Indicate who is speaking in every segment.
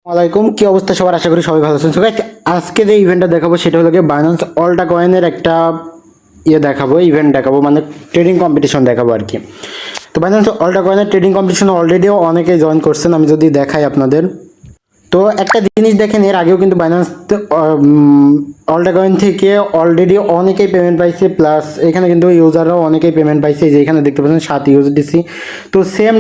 Speaker 1: ওয়ালাইকুম, কি অবস্থা সবার? আশা করি সবাই ভালো আছেন। সো গাইস, আজকে যে ইভেন্টটা দেখাবো সেটা হলো গিয়ে বাইন্যান্স অল্টা কয়েনের একটা দেখাবো, ইভেন্ট দেখাবো, মানে ট্রেডিং কম্পিটিশন দেখাবো আর কি। তো বাইন্যান্স অল্টা কয়েনের ট্রেডিং কম্পিটিশন অলরেডিও অনেকেই জয়েন করছেন। আমি যদি দেখাই আপনাদের, তো একটা জিনিস দেখেন, এর আগেও কিন্তু বাইন্যান্স অল্টা কয়েন থেকে অলরেডি অনেকেই পেমেন্ট পাইছে, প্লাস এখানে কিন্তু ইউজাররাও অনেকেই পেমেন্ট পাইছে। যে এখানে দেখতে পাচ্ছেন 7 ইউএসডিসি। তো সেম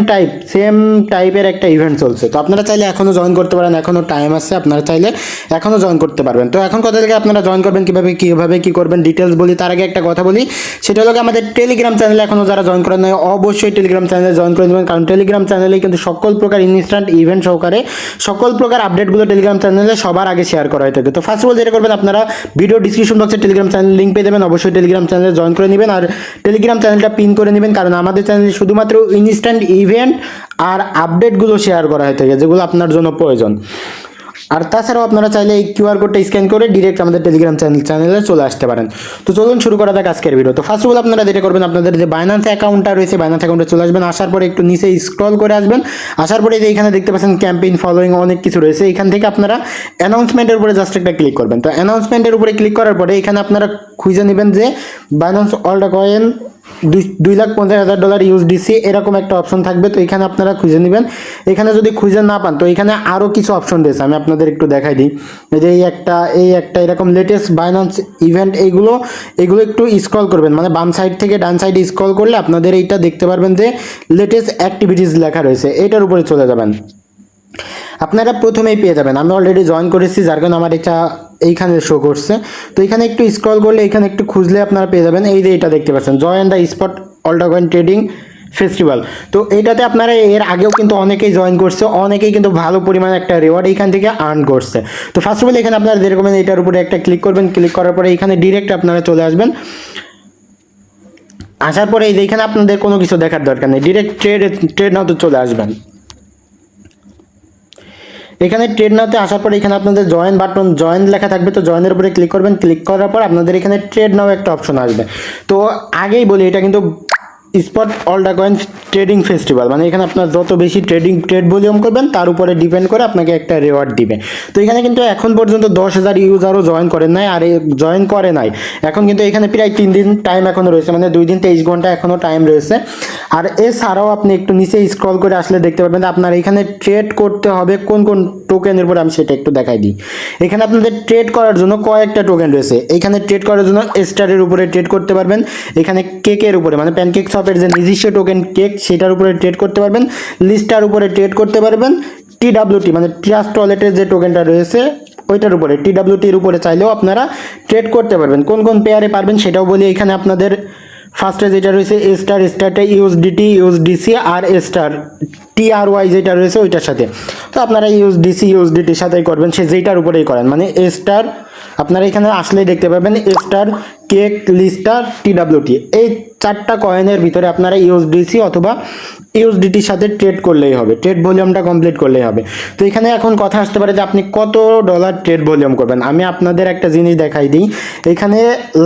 Speaker 1: টাইপের একটা ইভেন্ট চলছে। তো আপনারা চাইলে এখনও জয়েন করতে পারেন, এখনও টাইম আছে, আপনারা চাইলে এখনও জয়েন করতে পারবেন। তো এখন কথা থেকে আপনারা জয়েন করবেন, কীভাবে কী করবেন ডিটেলস বলি। তার আগে একটা কথা বলি, সেটা হলো আমাদের টেলিগ্রাম চ্যানেলে এখনও যারা জয়েন করেন নাই, অবশ্যই টেলিগ্রাম চ্যানেলে জয়েন করে দেবেন, কারণ টেলিগ্রাম চ্যানেলে কিন্তু সকল প্রকার ইনস্ট্যান্ট ইভেন্ট সহকারে সকল প্রকার আপডেটগুলো টেলিগ্রাম চ্যানেলে সবার আগে শেয়ার করা হয়ে থাকে। তো ফার্স্ট অফ অল যেটা করবেন, আপনারা ভিডিও ডিসক্রিপশন বক্সে টেলিগ্রাম চ্যানেল লিঙ্ক পেয়ে যাবেন। অবশ্যই টেলিগ্রাম চ্যানেলে জয়েন করে নেবেন, আর টেলিগ্রাম চ্যানেলটা পিন করে নেবেন, কারণ আমাদের চ্যানেলে শুধুমাত্র ইনস্ট্যান্ট ইভেন্ট আর আপডেটগুলো শেয়ার করা হয়ে থাকে, যেগুলো আপনার জন্য প্রয়োজন। আর তাছাড়াও আপনারা চাইলে এই কিউআর কোডটা স্ক্যান করে ডিরেক্ট আমাদের টেলিগ্রাম চ্যানেলে চলে আসতে পারেন। তো চলুন শুরু করা যাক আজকের ভিডিও। তো ফার্স্ট অফ অল আপনারা যেটা করবেন, আপনাদের যে বাইন্যান্স অ্যাকাউন্টটা রয়েছে, বাইন্যান্স অ্যাকাউন্টে চলে আসবেন। আসার পরে একটু নিচে স্ক্রল করে আসবেন। আসার পরে যে এখানে দেখতে পাচ্ছেন ক্যাম্পেইন ফলোয়িং অনেক কিছু রয়েছে, এখান থেকে আপনারা অ্যানাউন্সমেন্টের উপরে জাস্ট একটা ক্লিক করবেন। তো অ্যানাউন্সমেন্টের উপরে ক্লিক করার পরে এখানে আপনারা খুঁজে নেবেন যে বাইন্যান্স অল্টা কয়েন $2,50,000 ইউএসডিসি এরকম একটা অপশন থাকবে। তো এখানে আপনারা খুঁজে নেবেন। এখানে যদি খুঁজে না পান, তো এখানে আরও কিছু অপশন রয়েছে, আমি আপনাদের একটু দেখাই দিই। এই যে এই একটা এরকম লেটেস্ট বাইন্যান্স ইভেন্ট, এগুলো একটু স্ক্রল করবেন, মানে বাম সাইড থেকে ডান সাইডে স্ক্রল করলে আপনাদের এইটা দেখতে পারবেন যে লেটেস্ট অ্যাক্টিভিটিস লেখা রয়েছে, এইটার উপরে চলে যাবেন। আপনারা প্রথমেই পেয়ে যাবেন। আমি অলরেডি জয়েন করেছি, যার কারণে আমার এটা এইখানে শো করছে। তো এখানে একটু স্ক্রল করলে এখানে একটু খুঁজলে আপনারা পেয়ে যাবেন। এই যে এটা দেখতে পাচ্ছেন, join the spot অল্টা coin trading festival. তো এইটাতে আপনারা এর আগেও কিন্তু অনেকেই জয়েন করছে, অনেকেই কিন্তু ভালো পরিমাণে একটা রিওয়ার্ড এইখান থেকে আর্ন করছে। তো ফার্স্ট অফ অল এখানে আপনারা যেরকম এটার উপরে একটা ক্লিক করবেন, ক্লিক করার পরে এখানে ডিরেক্ট আপনারা চলে আসবেন। আসার পরে এইখানে আপনাদের কোনো কিছু দেখার দরকার নেই, ডিরেক্ট ট্রেড নাও তো চলে আসবেন। এখানে ট্রেড নাওতে আসার পর এখানে আপনাদের জয়েন লেখা থাকবে। তো জয়েনের উপরে ক্লিক করবেন। ক্লিক করার পর আপনাদের এখানে ট্রেড নাও একটা অপশন আসবে। তো আগেই বলি, এটা কিন্তু স্পট অল্টা কয়েন ট্রেডিং ফেস্টিভ্যাল, মানে এখানে আপনার যত বেশি ট্রেড ভলিউম করবেন তার উপরে ডিপেন্ড করে আপনাকে একটা রিওয়ার্ড দিবে। তো এখানে কিন্তু এখন পর্যন্ত 10,000 ইউজারও জয়েন করেন নাই, আর জয়েন করে নাই। এখন কিন্তু এখানে প্রায় 3 দিন টাইম এখনও রয়েছে, মানে 2 দিন 23 ঘন্টা এখনও টাইম রয়েছে। আর এছাড়াও আপনি একটু নিচে স্ক্রল করে আসলে দেখতে পাবেন আপনার এখানে ট্রেড করতে হবে কোন কোন টোকেনের উপর, আমি সেটা একটু দেখাই দিই। এখানে আপনাদের ট্রেড করার জন্য কয়েকটা টোকেন রয়েছে। এখানে ট্রেড করার জন্য স্টারের উপরে ট্রেড করতে পারবেন। এখানে কেকের উপরে, মানে প্যানকেক শপের যে নিজস্ব টোকেন কেক, সেটার উপরে ট্রেড করতে পারবেন। লিস্টার উপরে ট্রেড করতে পারবেন। টিডাব্লিউটি মানে ট্রাস্ট ওয়ালেটের যে টোকেনটা রয়েছে ওইটার উপরে, টিডাব্লিউটির উপরে চাইলেও আপনারা ট্রেড করতে পারবেন। কোন কোন পেয়ারে পারবেন সেটাও বলি। এখানে আপনাদের ফার্স্টে যেটা রয়েছে স্টারটা ইউএসডিসি আর TRY যেটা রয়েছে ওইটার সাথে। তো আপনারা ইউএসডিটির সাথেই করবেন, সে যেটার উপরেই করেন, মানে স্টার। আপনারা এখানে আসলেই দেখতে পাবেন স্টার, কেক, লিস্টার, TWT, এই 4টা কয়েনের ভিতরে আপনারা ইউএসডিসি অথবা ইউএসডিটির সাথে ট্রেড করলেই হবে, ট্রেড ভলিউমটা কমপ্লিট করলেই হবে। তো এখানে এখন কথা আসতে পারে যে আপনি কত ডলার ট্রেড ভলিউম করবেন। আমি আপনাদের একটা জিনিস দেখাই দিই। এখানে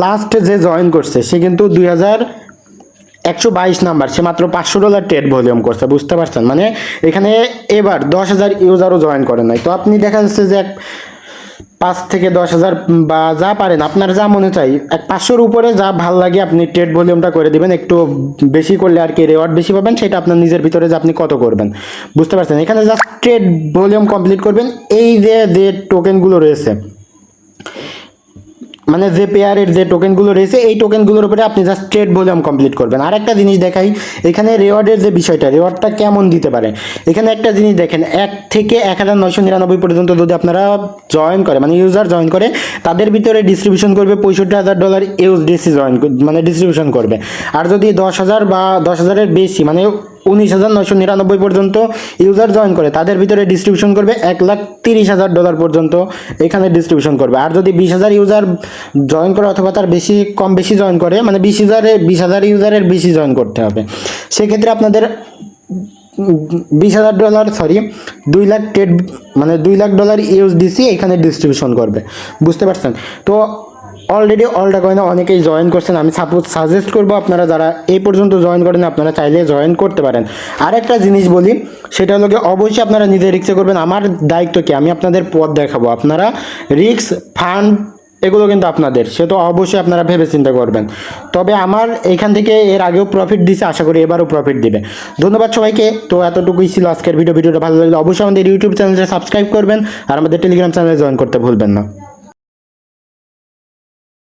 Speaker 1: লাস্ট যে জয়েন করছে সে কিন্তু 2122 নাম্বার, সে মাত্র $500 ট্রেড ভলিউম করছে, বুঝতে পারছেন? মানে এখানে এবার 10,000 ইউজারও জয়েন করে নাই। তো আপনি দেখা যাচ্ছে যে 5 থেকে 10,000 বা যা পারেন, আপনার যা মনে চাই, 500-র উপরে যা ভাল লাগে আপনি ট্রেড ভলিউমটা করে দিবেন। একটু বেশি করলে আর কি রিওয়ার্ড বেশি পাবেন, সেটা আপনার নিজের ভিতরে যে আপনি কত করবেন, বুঝতে পারছেন? এখানে জাস্ট ট্রেড ভলিউম কমপ্লিট করবেন। এই যে টোকেনগুলো রয়েছে, মানে যে পেয়ারের যে টোকেনগুলো রয়েছে, এই টোকেনগুলোর উপরে আপনি জাস্ট ট্রেড ভলিউম কমপ্লিট করবেন। আর একটা জিনিস দেখাই, এখানে রিওয়ার্ডের যে বিষয়টা, রিওয়ার্ডটা কেমন দিতে পারে, এখানে একটা জিনিস দেখেন, 1 থেকে 1999 পর্যন্ত যদি আপনারা জয়েন করে, মানে ইউজার জয়েন করে, তাদের ভিতরে ডিস্ট্রিবিউশন করবে $65,000 ইউএসডিসি মানে ডিস্ট্রিবিউশন করবে। আর যদি 10,000 বা 10,000-এর বেশি, মানে 19,999 পর্যন্ত ইউজার জয়েন করে, তাদের ভিতরে ডিস্ট্রিবিউশন করবে $1,30,000 পর্যন্ত এখানে ডিস্ট্রিবিউশন করবে। আর যদি 20,000 ইউজার জয়েন করে অথবা তার বেশি জয়েন করে, মানে 20,000 ইউজারের বেশি জয়েন করতে হবে, সেক্ষেত্রে আপনাদের $20,000 2 লাখ মানে $2 লাখ ইউএসডিসি এখানে ডিস্ট্রিবিউশন করবে, বুঝতে পারছেন? তো অলরেডি অলটা কয়েনে অনেকেই জয়েন করছেন, আমি সাজেস্ট করবো আপনারা যারা এই পর্যন্ত জয়েন করেন আপনারা চাইলে জয়েন করতে পারেন। আর একটা জিনিস বলি, সেটা হলো গিয়ে অবশ্যই আপনারা নিজে রিক্সে করবেন। আমার দায়িত্ব কি, আমি আপনাদের পথ দেখাবো, আপনারা রিক্স ফান্ড এগুলো কিন্তু আপনাদের, সে তো অবশ্যই আপনারা ভেবে চিন্তা করবেন। তবে আমার এইখান থেকে এর আগেও প্রফিট দিছে, আশা করি এবারও প্রফিট দিবে। ধন্যবাদ সবাইকে। তো এতটুকুই ছিল আজকের ভিডিওটা ভালো লাগলে অবশ্যই আমাদের ইউটিউব চ্যানেলটা সাবস্ক্রাইব করবেন আর আমাদের টেলিগ্রাম চ্যানেলে জয়েন করতে ভুলবেন না।